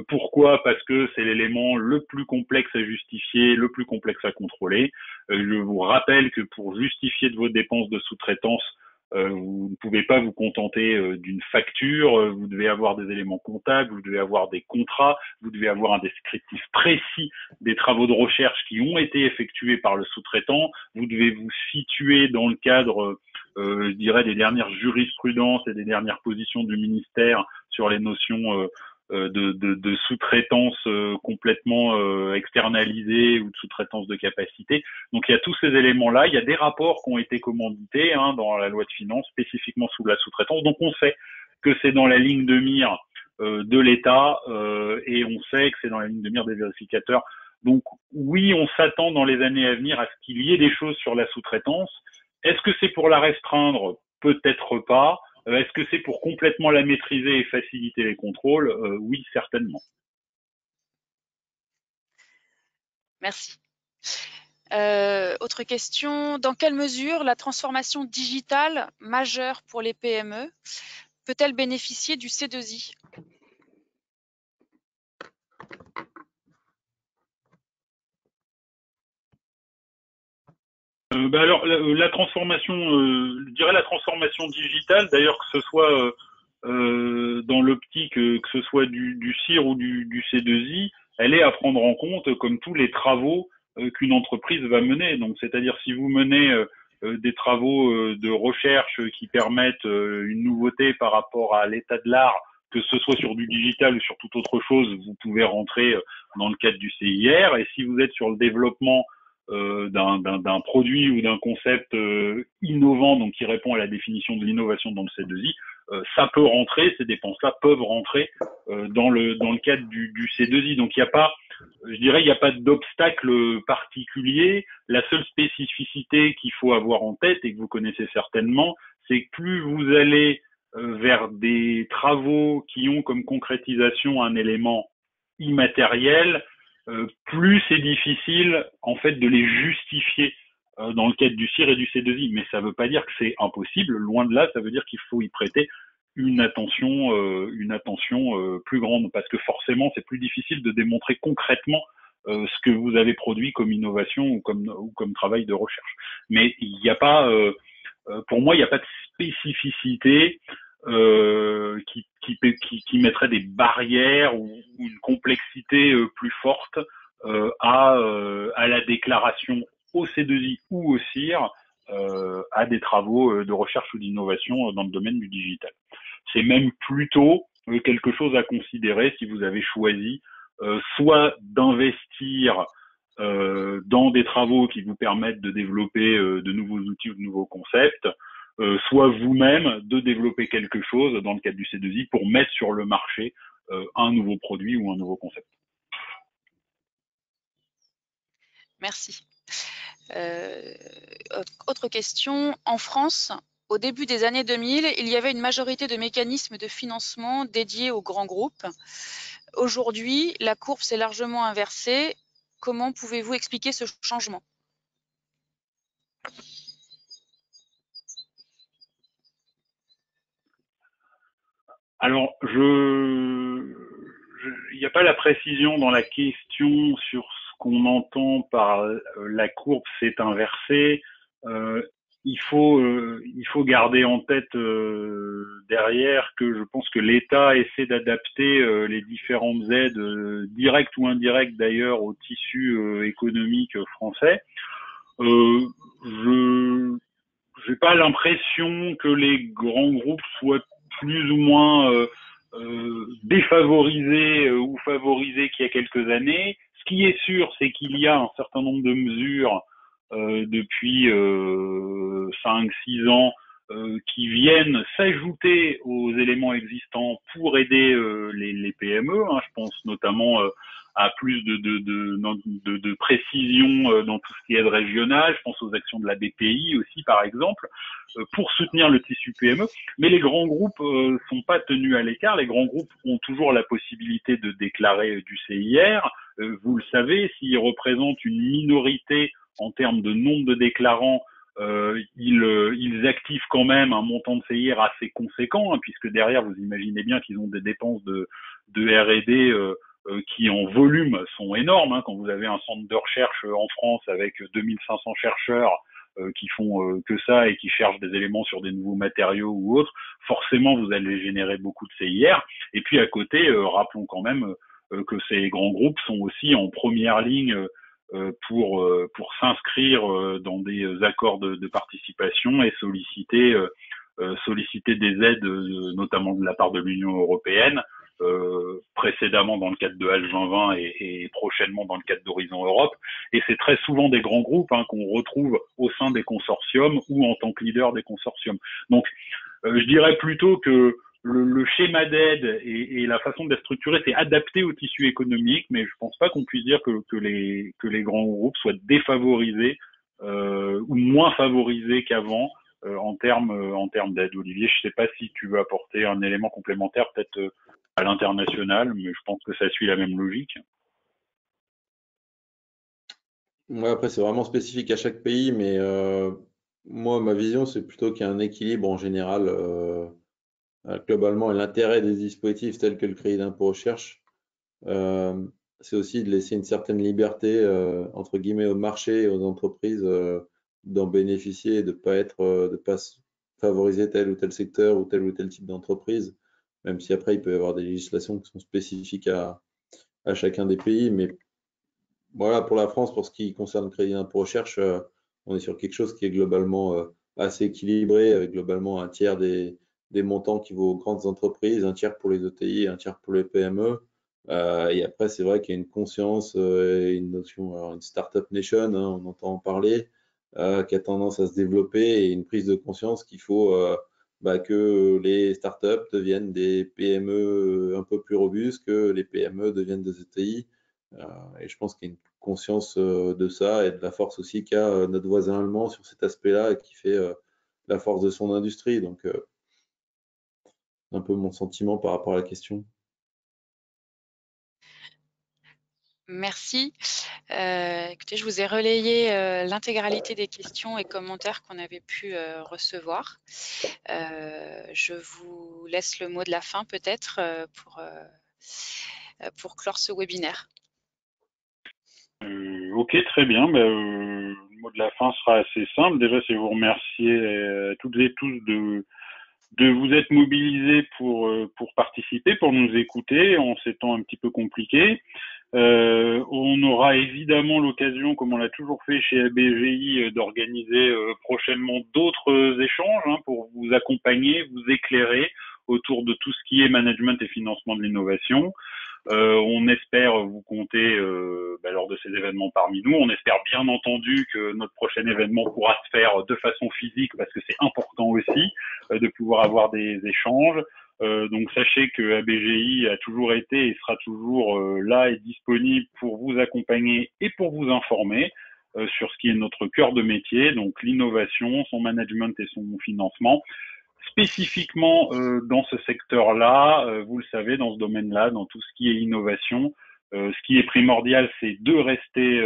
Pourquoi? Parce que c'est l'élément le plus complexe à justifier, le plus complexe à contrôler. Je vous rappelle que pour justifier de vos dépenses de sous-traitance, vous ne pouvez pas vous contenter d'une facture, vous devez avoir des éléments comptables, vous devez avoir des contrats, vous devez avoir un descriptif précis des travaux de recherche qui ont été effectués par le sous-traitant, vous devez vous situer dans le cadre, je dirais, des dernières jurisprudences et des dernières positions du ministère sur les notions de sous-traitance complètement externalisée ou de sous-traitance de capacité. Donc il y a tous ces éléments-là. Il y a des rapports qui ont été commandités dans la loi de finances spécifiquement sous la sous-traitance. Donc on sait que c'est dans la ligne de mire de l'État et on sait que c'est dans la ligne de mire des vérificateurs. Donc oui, on s'attend dans les années à venir à ce qu'il y ait des choses sur la sous-traitance. Est-ce que c'est pour la restreindre? Peut-être pas. Est-ce que c'est pour complètement la maîtriser et faciliter les contrôles? Oui, certainement. Merci. Autre question, dans quelle mesure la transformation digitale majeure pour les PME peut-elle bénéficier du C2I? Alors la transformation, je dirais la transformation digitale, d'ailleurs que ce soit dans l'optique que ce soit du CIR ou du C2I, elle est à prendre en compte comme tous les travaux qu'une entreprise va mener. Donc c'est-à-dire si vous menez des travaux de recherche qui permettent une nouveauté par rapport à l'état de l'art, que ce soit sur du digital ou sur toute autre chose, vous pouvez rentrer dans le cadre du CIR. Et si vous êtes sur le développement d'un produit ou d'un concept innovant, donc qui répond à la définition de l'innovation dans le C2I, ça peut rentrer, ces dépenses-là peuvent rentrer dans le cadre du C2I. Donc il n'y a pas, je dirais, il n'y a pas d'obstacle particulier. La seule spécificité qu'il faut avoir en tête et que vous connaissez certainement, c'est que plus vous allez vers des travaux qui ont comme concrétisation un élément immatériel, plus c'est difficile en fait de les justifier dans le cadre du CIR et du C2I. Mais ça ne veut pas dire que c'est impossible. Loin de là, ça veut dire qu'il faut y prêter une attention plus grande, parce que forcément, c'est plus difficile de démontrer concrètement ce que vous avez produit comme innovation ou comme travail de recherche. Mais il n'y a pas, pour moi, il n'y a pas de spécificité qui mettrait des barrières ou une complexité plus forte à la déclaration au C2I ou au CIR à des travaux de recherche ou d'innovation dans le domaine du digital. C'est même plutôt quelque chose à considérer si vous avez choisi soit d'investir dans des travaux qui vous permettent de développer de nouveaux outils ou de nouveaux concepts, soit vous-même de développer quelque chose dans le cadre du C2I pour mettre sur le marché un nouveau produit ou un nouveau concept. Merci. Autre question. En France, au début des années 2000, il y avait une majorité de mécanismes de financement dédiés aux grands groupes. Aujourd'hui, la courbe s'est largement inversée. Comment pouvez-vous expliquer ce changement? Alors, il n'y a pas la précision dans la question sur ce qu'on entend par la courbe s'est inversée. Il faut garder en tête derrière que je pense que l'État essaie d'adapter les différentes aides directes ou indirectes d'ailleurs au tissu économique français. Je j'ai pas l'impression que les grands groupes soient plus ou moins défavorisés ou favorisés qu'il y a quelques années. Ce qui est sûr, c'est qu'il y a un certain nombre de mesures depuis 5-6 ans qui viennent s'ajouter aux éléments existants pour aider les PME. Hein. Je pense notamment à plus de précision dans tout ce qui est aide régionale. Je pense aux actions de la BPI aussi, par exemple, pour soutenir le tissu PME. Mais les grands groupes sont pas tenus à l'écart. Les grands groupes ont toujours la possibilité de déclarer du CIR. Vous le savez, s'ils représentent une minorité en termes de nombre de déclarants, ils activent quand même un montant de CIR assez conséquent, hein, puisque derrière, vous imaginez bien qu'ils ont des dépenses de R&D qui en volume sont énormes. Hein. Quand vous avez un centre de recherche en France avec 2500 chercheurs qui font que ça et qui cherchent des éléments sur des nouveaux matériaux ou autres, forcément vous allez générer beaucoup de CIR. Et puis à côté, rappelons quand même que ces grands groupes sont aussi en première ligne pour s'inscrire dans des accords de participation et solliciter des aides, notamment de la part de l'Union européenne, précédemment dans le cadre de HAL 2020 et prochainement dans le cadre d'Horizon Europe. Et c'est très souvent des grands groupes qu'on retrouve au sein des consortiums ou en tant que leader des consortiums. Donc, je dirais plutôt que le schéma d'aide et la façon d'être structuré, c'est adapté au tissu économique, mais je pense pas qu'on puisse dire que les grands groupes soient défavorisés ou moins favorisés qu'avant en termes d'aide. Olivier, je sais pas si tu veux apporter un élément complémentaire, peut-être à l'international, mais je pense que ça suit la même logique. Ouais, après, c'est vraiment spécifique à chaque pays, mais moi, ma vision, c'est plutôt qu'il y a un équilibre en général, globalement, et l'intérêt des dispositifs tels que le crédit d'impôt recherche, euh, c'est aussi de laisser une certaine liberté, entre guillemets, au marché et aux entreprises, d'en bénéficier et de pas favoriser tel ou tel secteur ou tel type d'entreprise, même si après, il peut y avoir des législations qui sont spécifiques à chacun des pays, mais voilà, pour la France, pour ce qui concerne le crédit d'impôt recherche, on est sur quelque chose qui est globalement assez équilibré, avec globalement un tiers des montants qui vont aux grandes entreprises, un tiers pour les ETI et un tiers pour les PME. Et après, c'est vrai qu'il y a une conscience et une notion, alors une startup nation, hein, on entend en parler, qui a tendance à se développer et une prise de conscience qu'il faut que les startups deviennent des PME un peu plus robustes, que les PME deviennent des ETI. Et je pense qu'il y a une conscience de ça et de la force aussi qu'a notre voisin allemand sur cet aspect-là et qui fait la force de son industrie. Donc, un peu mon sentiment par rapport à la question. Merci. Écoutez, je vous ai relayé l'intégralité des questions et commentaires qu'on avait pu recevoir. Je vous laisse le mot de la fin peut-être pour clore ce webinaire. Ok, très bien. Le mot de la fin sera assez simple. Déjà, c'est vous remercier toutes et tous de vous être mobilisés pour participer, pour nous écouter en ces temps un petit peu compliqués. On aura évidemment l'occasion, comme on l'a toujours fait chez ABGI, d'organiser prochainement d'autres échanges pour vous accompagner, vous éclairer autour de tout ce qui est management et financement de l'innovation. On espère vous compter lors de ces événements parmi nous. On espère bien entendu que notre prochain événement pourra se faire de façon physique parce que c'est important aussi de pouvoir avoir des échanges. Donc sachez que ABGI a toujours été et sera toujours là et disponible pour vous accompagner et pour vous informer sur ce qui est notre cœur de métier, donc l'innovation, son management et son financement. Spécifiquement dans ce secteur-là, vous le savez, dans ce domaine-là, dans tout ce qui est innovation, ce qui est primordial, c'est de rester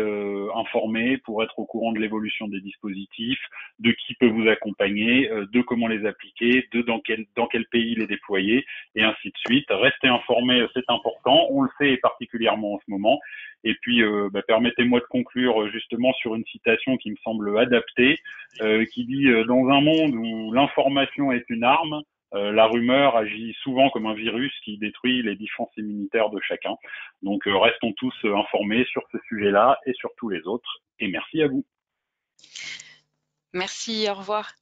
informé pour être au courant de l'évolution des dispositifs, de qui peut vous accompagner, de comment les appliquer, de dans quel pays les déployer, et ainsi de suite. Rester informé, c'est important. On le fait particulièrement en ce moment. Et puis, permettez-moi de conclure justement sur une citation qui me semble adaptée, qui dit dans un monde où l'information est une arme, la rumeur agit souvent comme un virus qui détruit les défenses immunitaires de chacun. Donc restons tous informés sur ce sujet-là et sur tous les autres. Et merci à vous. Merci, au revoir.